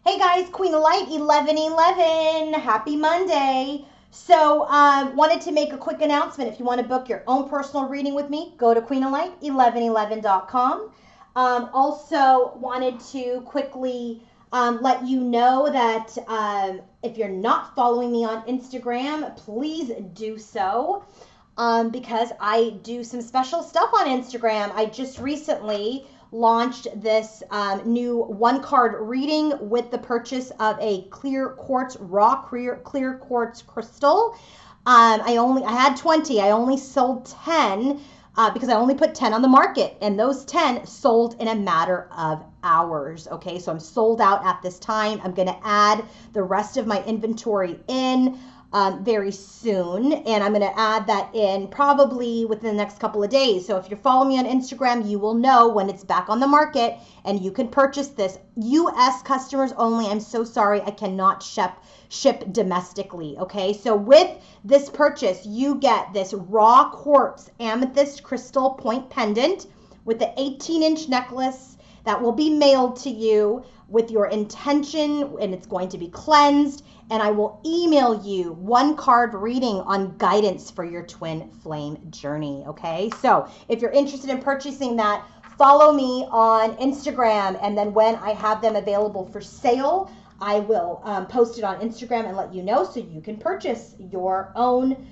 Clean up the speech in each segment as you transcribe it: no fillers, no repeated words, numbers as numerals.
Hey guys, Queen of Light 1111. Happy Monday. So, wanted to make a quick announcement. If you want to book your own personal reading with me, go to queenoflight1111.com. Also, wanted to quickly let you know that if you're not following me on Instagram, please do so because I do some special stuff on Instagram. I just recently launched this new one card reading with the purchase of a clear quartz, raw clear quartz crystal. I had 20. I only sold 10 because I only put 10 on the market, and those 10 sold in a matter of hours. Okay, so I'm sold out at this time. I'm going to add the rest of my inventory in very soon, and I'm going to add that in probably within the next couple of days. So if you're following me on Instagram, you will know when it's back on the market and you can purchase this. US customers only. I'm so sorry, I cannot ship domestically. Okay, so with this purchase, you get this raw quartz amethyst crystal point pendant with the 18-inch necklace that will be mailed to you with your intention, and it's going to be cleansed, and I will email you one card reading on guidance for your twin flame journey. Okay, so if you're interested in purchasing that, follow me on Instagram, and then when I have them available for sale, I will post it on Instagram and let you know so you can purchase your own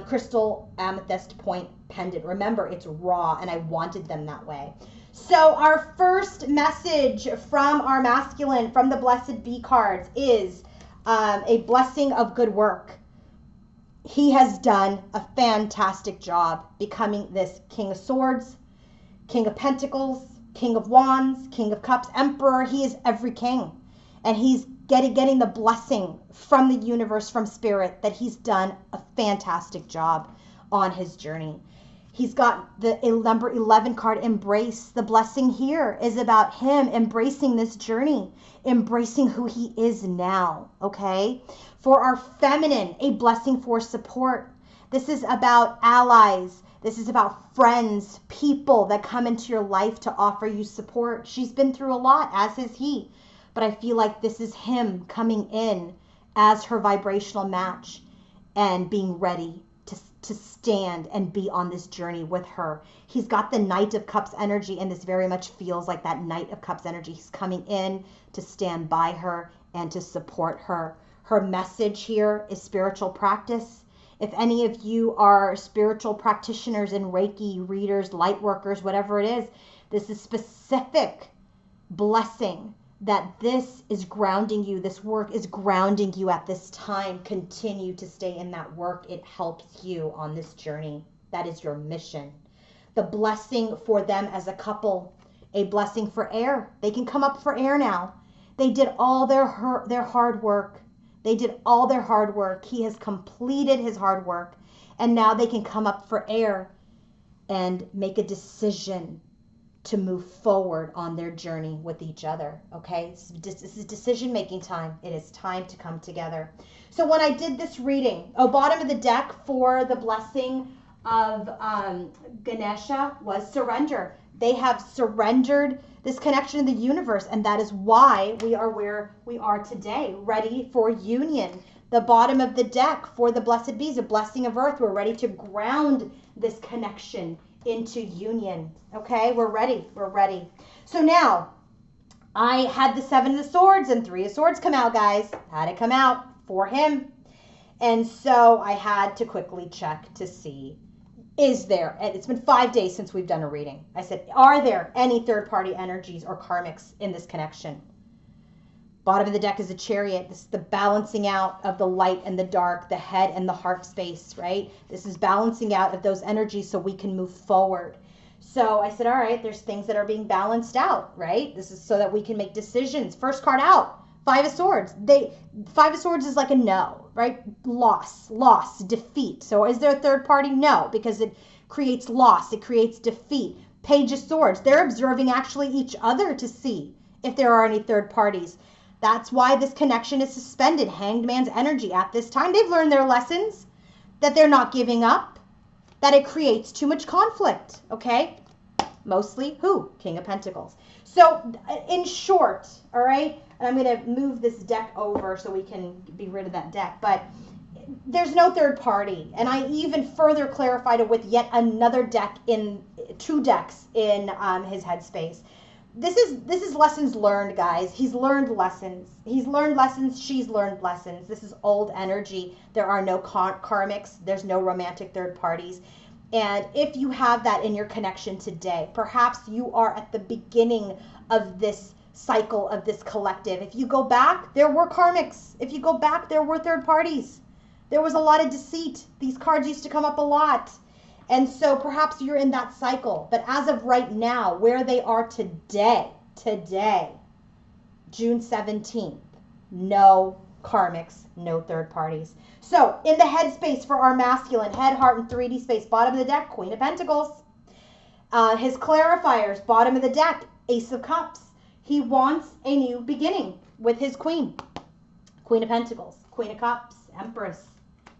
crystal amethyst point pendant. Remember, it's raw, and I wanted them that way. So our first message from our masculine, from the Blessed Bee cards, is a blessing of good work. He has done a fantastic job becoming this King of Swords, King of Pentacles, King of Wands, King of Cups, Emperor. He is every king. And he's getting the blessing from the universe, from Spirit, that he's done a fantastic job on his journey. He's got the number 11 card, Embrace. The blessing here is about him embracing this journey, embracing who he is now, okay? For our feminine, a blessing for support. This is about allies. This is about friends, people that come into your life to offer you support. She's been through a lot, as has he. But I feel like this is him coming in as her vibrational match and being ready to stand and be on this journey with her. He's got the Knight of Cups energy, and this very much feels like that Knight of Cups energy. He's coming in to stand by her and to support her. Her message here is spiritual practice. If any of you are spiritual practitioners and Reiki readers, light workers, whatever it is, this is specific blessing that this is grounding you. This work is grounding you at this time. Continue to stay in that work. It helps you on this journey. That is your mission. The blessing for them as a couple, a blessing for air. They can come up for air now. They did all their hard work. They did all their hard work. He has completed his hard work, and now they can come up for air and make a decision to move forward on their journey with each other. Okay, this is decision-making time. It is time to come together. So when I did this reading, bottom of the deck for the blessing of Ganesha was surrender. They have surrendered this connection to the universe, and that is why we are where we are today, ready for union. The bottom of the deck for the Blessed Bees, a blessing of earth. We're ready to ground this connection into union. Okay, we're ready. We're ready. So now I had the 7 of Swords and 3 of Swords come out, guys. Had it come out for him. And so I had to quickly check to see, is there, and it's been 5 days since we've done a reading. I said, are there any third-party energies or karmics in this connection? Bottom of the deck is a Chariot. This is the balancing out of the light and the dark, the head and the heart space, right? This is balancing out of those energies so we can move forward. So I said, all right, there's things that are being balanced out, right? This is so that we can make decisions. First card out, 5 of Swords. 5 of Swords is like a no, right? Loss, defeat. So is there a third party? No, because it creates loss. It creates defeat. Page of Swords. They're observing actually each other to see if there are any third parties. That's why this connection is suspended. Hanged Man's energy at this time. They've learned their lessons, that they're not giving up, that it creates too much conflict, okay? Mostly who? King of Pentacles. So in short, all right, and I'm going to move this deck over so we can be rid of that deck, but there's no third party. And I even further clarified it with yet another deck in 2 decks in his headspace. This is lessons learned, guys. He's learned lessons. He's learned lessons. She's learned lessons. This is old energy. There are no karmics. There's no romantic third parties. And if you have that in your connection today, perhaps you are at the beginning of this cycle of this collective. If you go back, there were karmics. If you go back, there were third parties. There was a lot of deceit. These cards used to come up a lot. And so perhaps you're in that cycle. But as of right now, where they are today, June 17th, no karmics, no third parties. So in the headspace for our masculine, head, heart, and 3D space, bottom of the deck, Queen of Pentacles. His clarifiers, bottom of the deck, Ace of Cups. He wants a new beginning with his queen. Queen of Pentacles, Queen of Cups, Empress.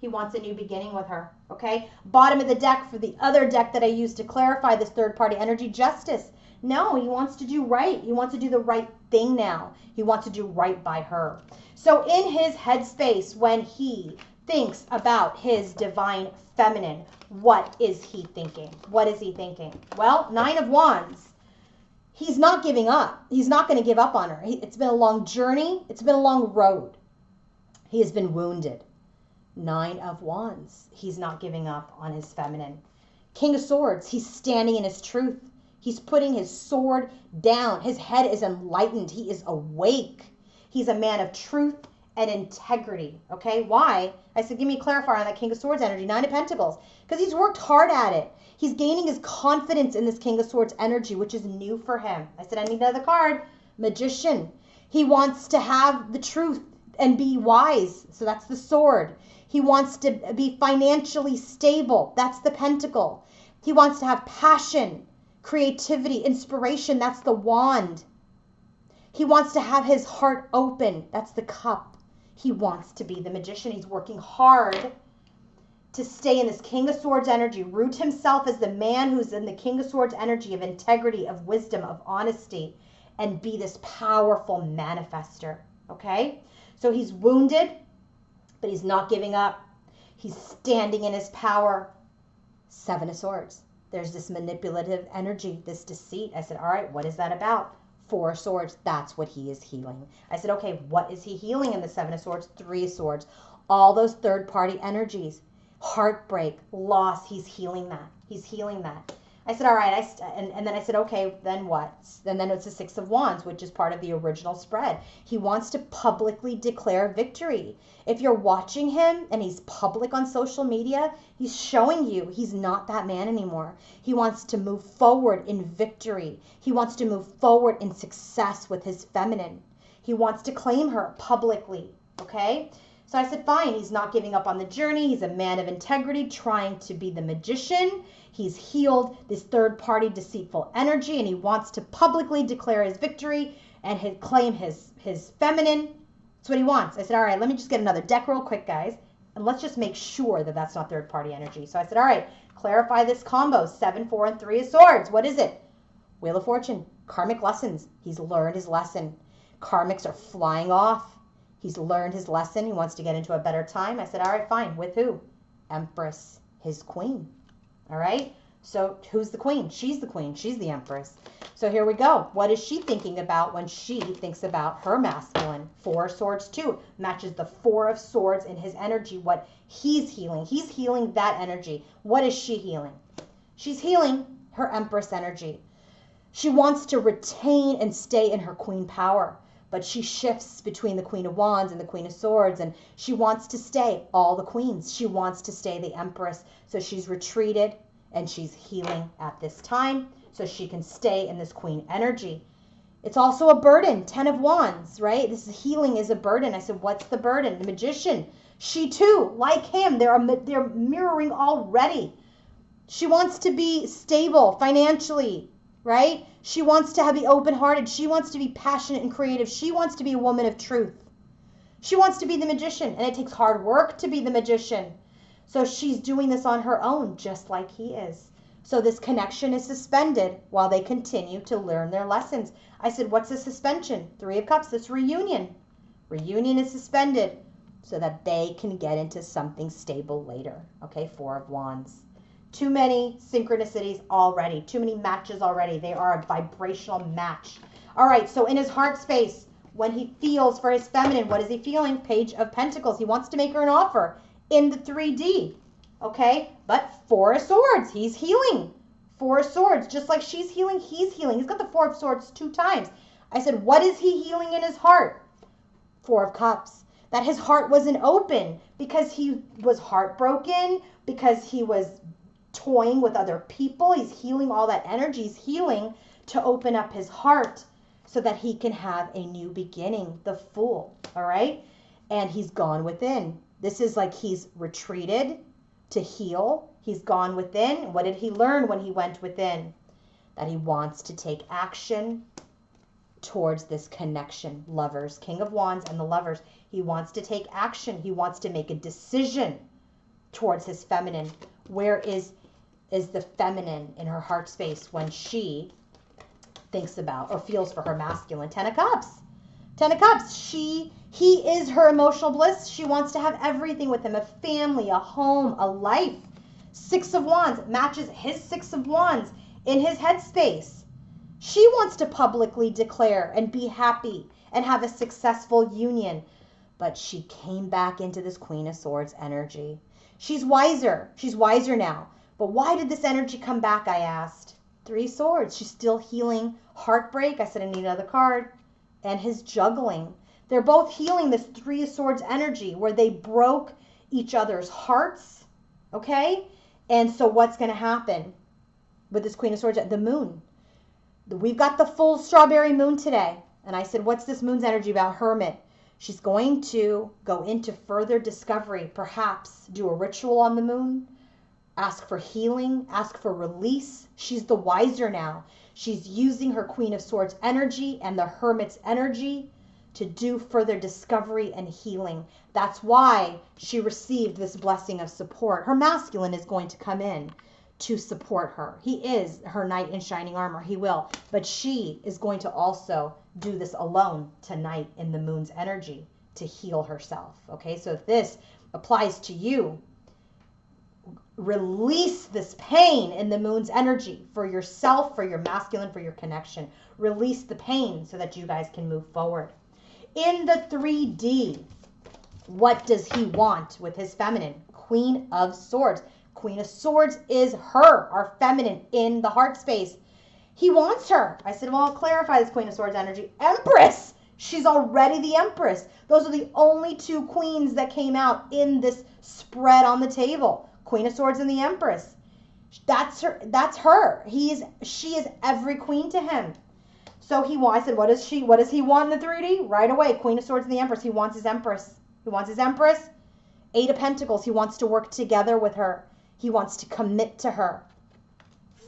He wants a new beginning with her, okay? Bottom of the deck for the other deck that I used to clarify this third party energy, Justice. No, he wants to do right. He wants to do the right thing now. He wants to do right by her. So in his headspace, when he thinks about his divine feminine, what is he thinking? What is he thinking? Well, 9 of Wands. He's not giving up. He's not going to give up on her. It's been a long journey. It's been a long road. He has been wounded. 9 of Wands. He's not giving up on his feminine. King of Swords. He's standing in his truth. He's putting his sword down. His head is enlightened. He is awake. He's a man of truth and integrity. Okay? Why? I said, give me a clarifier on that King of Swords energy. 9 of Pentacles. Because he's worked hard at it. He's gaining his confidence in this King of Swords energy, which is new for him. I said, I need another card. Magician. He wants to have the truth and be wise. So that's the sword. He wants to be financially stable. That's the pentacle. He wants to have passion, creativity, inspiration. That's the wand. He wants to have his heart open. That's the cup. He wants to be the magician. He's working hard to stay in this King of Swords energy, root himself as the man who's in the King of Swords energy of integrity, of wisdom, of honesty, and be this powerful manifester. Okay? So he's wounded, but he's not giving up. He's standing in his power. 7 of Swords. There's this manipulative energy, this deceit. I said, all right, what is that about? 4 of Swords. That's what he is healing. I said, okay, what is he healing in the 7 of Swords? 3 of Swords. All those third-party energies. Heartbreak, loss. He's healing that. He's healing that. I said, all right. And then I said, okay, then what? And then it's the 6 of Wands, which is part of the original spread. He wants to publicly declare victory. If you're watching him and he's public on social media, he's showing you he's not that man anymore. He wants to move forward in victory. He wants to move forward in success with his feminine. He wants to claim her publicly, okay? So I said, fine, he's not giving up on the journey. He's a man of integrity, trying to be the magician. He's healed this third-party deceitful energy, and he wants to publicly declare his victory and claim his feminine. That's what he wants. I said, all right, let me just get another deck real quick, guys, and let's just make sure that that's not third-party energy. So I said, all right, clarify this combo, 7, 4, and 3 of Swords. What is it? Wheel of Fortune, karmic lessons. He's learned his lesson. Karmics are flying off. He's learned his lesson. He wants to get into a better time. I said, all right, fine. With who? Empress, his queen. All right? So who's the queen? She's the queen. She's the empress. So here we go. What is she thinking about when she thinks about her masculine? 4 of Swords too. Matches the 4 of Swords in his energy, what he's healing. He's healing that energy. What is she healing? She's healing her empress energy. She wants to retain and stay in her queen power. But she shifts between the Queen of Wands and the Queen of Swords, and she wants to stay all the queens. She wants to stay the Empress, so she's retreated and she's healing at this time so she can stay in this queen energy. It's also a burden, 10 of Wands, right? This healing is a burden. I said, what's the burden? The magician. She too, like him, they're mirroring already. She wants to be stable financially, right? She wants to be open-hearted. She wants to be passionate and creative. She wants to be a woman of truth. She wants to be the magician, and it takes hard work to be the magician. So she's doing this on her own, just like he is. So this connection is suspended while they continue to learn their lessons. I said, what's the suspension? Three of Cups, this reunion. Reunion is suspended so that they can get into something stable later. Okay, Four of Wands. Too many synchronicities already. Too many matches already. They are a vibrational match. All right, so in his heart space, when he feels for his feminine, what is he feeling? Page of Pentacles. He wants to make her an offer in the 3D. Okay, but Four of Swords. He's healing. Four of Swords. Just like she's healing, he's healing. He's got the Four of Swords 2 times. I said, what is he healing in his heart? Four of Cups. That his heart wasn't open because he was heartbroken, because he was toying with other people. He's healing all that energy. He's healing to open up his heart so that he can have a new beginning. The Fool, all right? And he's gone within. This is like he's retreated to heal. He's gone within. What did he learn when he went within? That he wants to take action towards this connection. Lovers, King of Wands and the Lovers. He wants to take action. He wants to make a decision towards his feminine. Where is the feminine in her heart space when she thinks about or feels for her masculine? Ten of Cups. Ten of Cups. He is her emotional bliss. She wants to have everything with him. A family, a home, a life. Six of Wands matches his Six of Wands in his headspace. She wants to publicly declare and be happy and have a successful union. But she came back into this Queen of Swords energy. She's wiser. She's wiser now. But why did this energy come back, I asked? Three Swords. She's still healing heartbreak. I said, I need another card. And his juggling. They're both healing this Three of Swords energy where they broke each other's hearts. Okay? And so what's going to happen with this Queen of Swords? The moon. We've got the full strawberry moon today. And I said, what's this moon's energy about? Hermit. She's going to go into further discovery, perhaps do a ritual on the moon, ask for healing, ask for release. She's the wiser now. She's using her Queen of Swords energy and the Hermit's energy to do further discovery and healing. That's why she received this blessing of support. Her masculine is going to come in to support her. He is her knight in shining armor. He will. But she is going to also do this alone tonight in the moon's energy to heal herself. Okay, so if this applies to you, release this pain in the moon's energy for yourself, for your masculine, for your connection. Release the pain so that you guys can move forward. In the 3D, what does he want with his feminine? Queen of Swords. Queen of Swords is her, our feminine in the heart space. He wants her. I said, well, I'll clarify this Queen of Swords energy. Empress. She's already the Empress. Those are the only two queens that came out in this spread on the table. Queen of Swords and the Empress. That's her. That's her. She is every queen to him. So I said, what does he want in the 3D? Right away, Queen of Swords and the Empress. He wants his Empress. He wants his Empress. Eight of Pentacles. He wants to work together with her. He wants to commit to her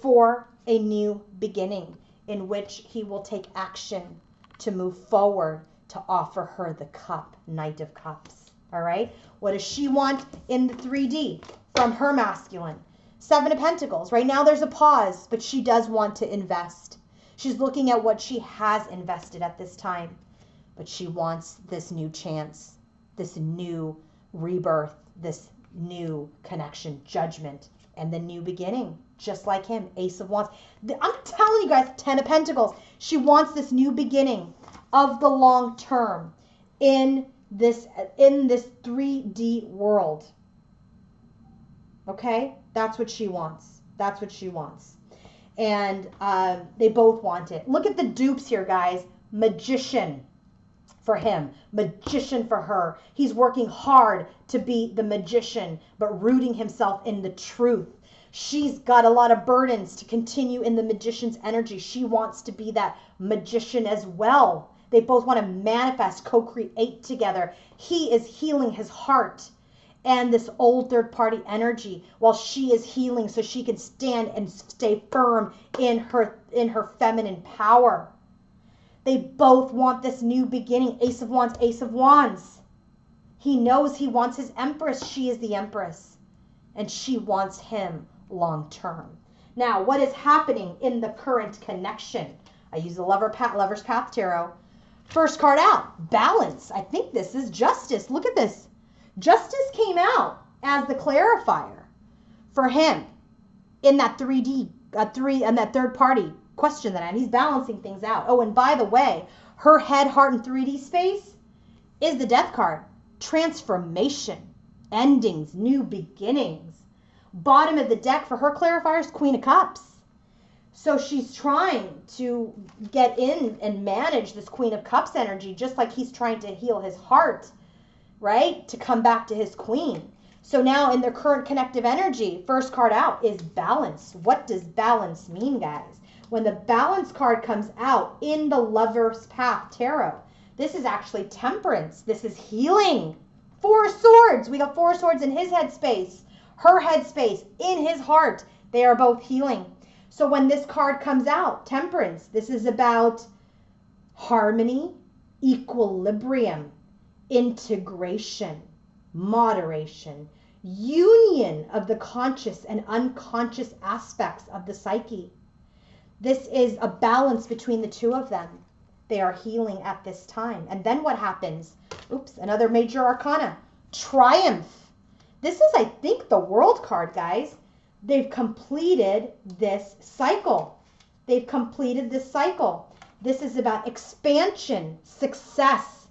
for a new beginning in which he will take action to move forward to offer her the cup, Knight of Cups. All right? What does she want in the 3D from her masculine? Seven of Pentacles. Right now there's a pause, but she does want to invest. She's looking at what she has invested at this time, but she wants this new chance, this new rebirth, this new connection, judgment, and the new beginning, just like him. Ace of Wands. I'm telling you guys, Ten of Pentacles. She wants this new beginning of the long term in this 3D world. Okay? That's what she wants. That's what she wants. And they both want it. Look at the dupes here, guys. Magician for him, magician for her. He's working hard to be the magician, but rooting himself in the truth. She's got a lot of burdens to continue in the magician's energy. She wants to be that magician as well. They both want to manifest, co-create together. He is healing his heart and this old third-party energy while she is healing so she can stand and stay firm in her feminine power. They both want this new beginning. Ace of Wands, Ace of Wands. He knows he wants his Empress. She is the Empress. And she wants him long term. Now, what is happening in the current connection? I use the Lover's Path Tarot. First card out, balance. I think this is justice. Look at this. Justice came out as the clarifier for him in that 3D, and that third party question that I had. He's balancing things out. Oh, and by the way, her head, heart, and 3D space is the death card. Transformation, endings, new beginnings. Bottom of the deck for her clarifier is Queen of Cups. So she's trying to get in and manage this Queen of Cups energy, just like he's trying to heal his heart, right? To come back to his queen. So now in their current connective energy, first card out is balance. What does balance mean, guys? When the balance card comes out in the Lover's Path Tarot, this is actually temperance. This is healing. 4 of Swords. We got 4 of Swords in his headspace, her headspace, in his heart. They are both healing. So when this card comes out, temperance, this is about harmony, equilibrium, integration, moderation, union of the conscious and unconscious aspects of the psyche. This is a balance between the two of them. They are healing at this time. And then what happens? Oops, another major arcana. Triumph. This is, I think, the World card, guys. They've completed this cycle. They've completed this cycle. This is about expansion, success.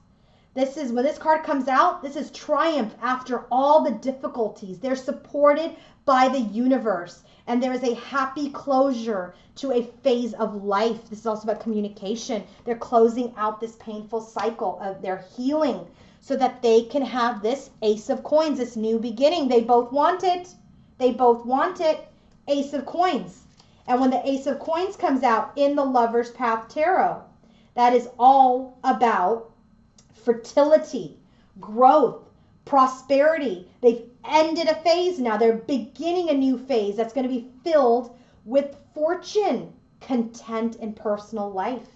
This is, when this card comes out, this is triumph after all the difficulties. They're supported by the universe. And there is a happy closure to a phase of life. This is also about communication. They're closing out this painful cycle of their healing so that they can have this Ace of Coins, this new beginning. They both want it. They both want it. Ace of Coins. And when the Ace of Coins comes out in the Lover's Path Tarot, that is all about fertility, growth, prosperity. They've ended a phase now. They're beginning a new phase that's going to be filled with fortune, content, and personal life.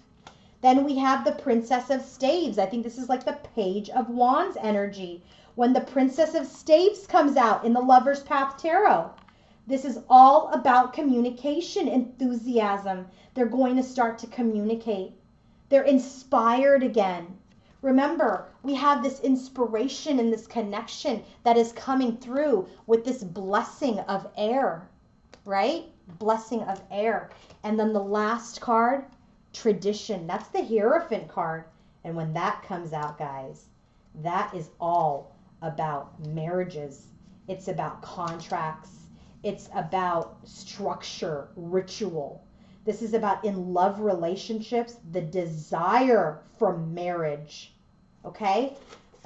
Then we have the Princess of Staves. I think this is like the Page of Wands energy. When the Princess of Staves comes out in the Lover's Path Tarot, this is all about communication, enthusiasm. They're going to start to communicate. They're inspired again. Remember, we have this inspiration and this connection that is coming through with this blessing of air, right? Blessing of air. And then the last card, tradition. That's the Hierophant card. And when that comes out, guys, that is all about marriages. It's about contracts. It's about structure, ritual. This is about in love relationships, the desire for marriage. Okay?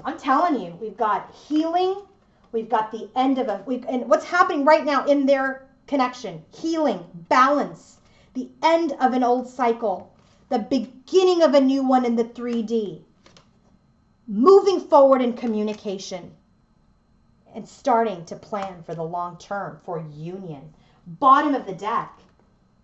I'm telling you, we've got healing. We've got the end of and what's happening right now in their connection. Healing, balance, the end of an old cycle, the beginning of a new one in the 3D. Moving forward in communication and starting to plan for the long term, for union. Bottom of the deck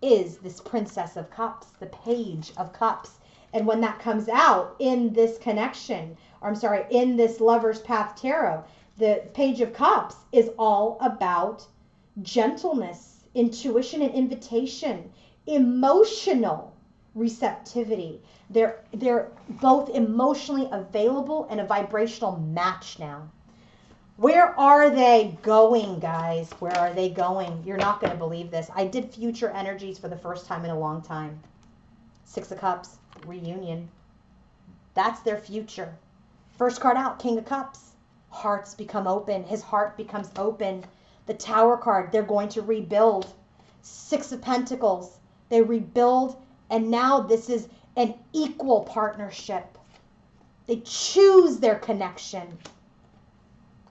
is this Princess of Cups, the Page of Cups. And when that comes out in this connection, or I'm sorry, in this Lover's Path Tarot, the Page of Cups is all about gentleness, intuition and invitation, emotional receptivity. They're both emotionally available and a vibrational match now. Where are they going, guys? Where are they going? You're not going to believe this. I did future energies for the first time in a long time. 6 of Cups, reunion. That's their future. First card out, King of Cups. Hearts become open. His heart becomes open. The Tower card, they're going to rebuild. 6 of Pentacles, they rebuild. And now this is an equal partnership. They choose their connection.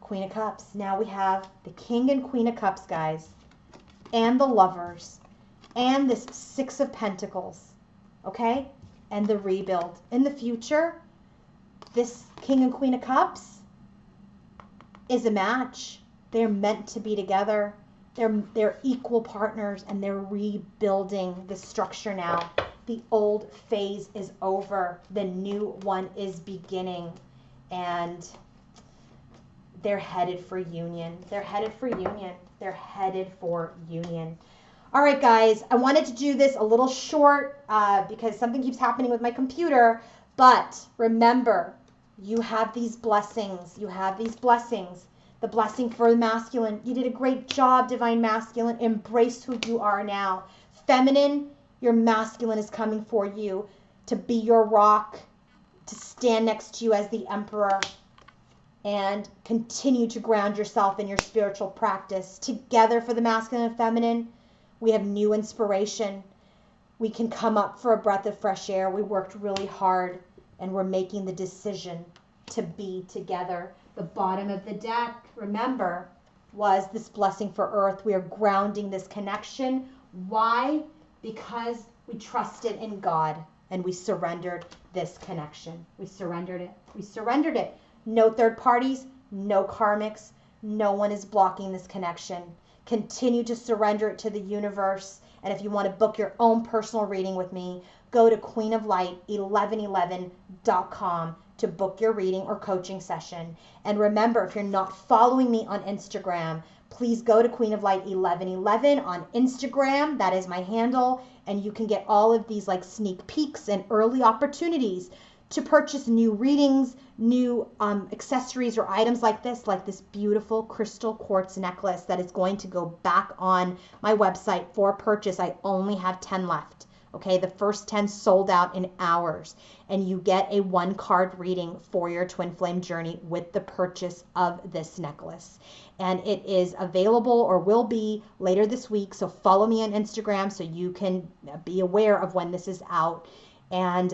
Queen of Cups. Now we have the King and Queen of Cups, guys. And the Lovers. And this 6 of Pentacles. Okay? And the rebuild. In the future, this King and Queen of Cups is a match. They're meant to be together. They're equal partners, and they're rebuilding the structure now. The old phase is over. The new one is beginning. And they're headed for union. They're headed for union. They're headed for union. All right, guys, I wanted to do this a little short because something keeps happening with my computer. But remember, you have these blessings. You have these blessings. The blessing for the masculine. You did a great job, Divine Masculine. Embrace who you are now. Feminine, your masculine is coming for you to be your rock, to stand next to you as the emperor, and continue to ground yourself in your spiritual practice. Together for the masculine and feminine, we have new inspiration. We can come up for a breath of fresh air. We worked really hard and we're making the decision to be together. The bottom of the deck, remember, was this blessing for Earth. We are grounding this connection. Why? Because we trusted in God and we surrendered this connection. We surrendered it. We surrendered it. No third parties, no karmics. No one is blocking this connection. Continue to surrender it to the universe. And if you want to book your own personal reading with me, go to queenoflight1111.com to book your reading or coaching session. And remember, if you're not following me on Instagram, please go to queenoflight1111 on Instagram. That is my handle. And you can get all of these like sneak peeks and early opportunities to purchase new readings, new accessories or items like this beautiful crystal quartz necklace that is going to go back on my website for purchase. I only have 10 left. Okay, the first 10 sold out in hours, and you get a 1-card reading for your twin flame journey with the purchase of this necklace. And it is available or will be later this week. So follow me on Instagram so you can be aware of when this is out. And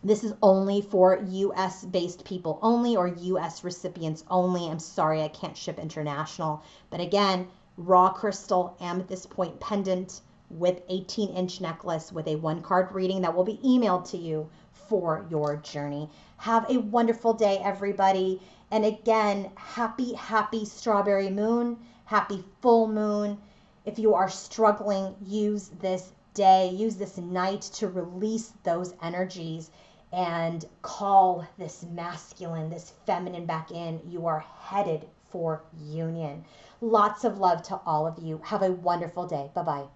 this is only for US based people only, or US recipients only. I'm sorry, I can't ship international. But again, raw crystal amethyst point pendant with 18-inch necklace with a 1-card reading that will be emailed to you for your journey. Have a wonderful day, everybody. And again, happy strawberry moon, happy full moon. If you are struggling, use this day, use this night to release those energies and call this masculine, this feminine back in. You are headed for union. Lots of love to all of you. Have a wonderful day. Bye-bye.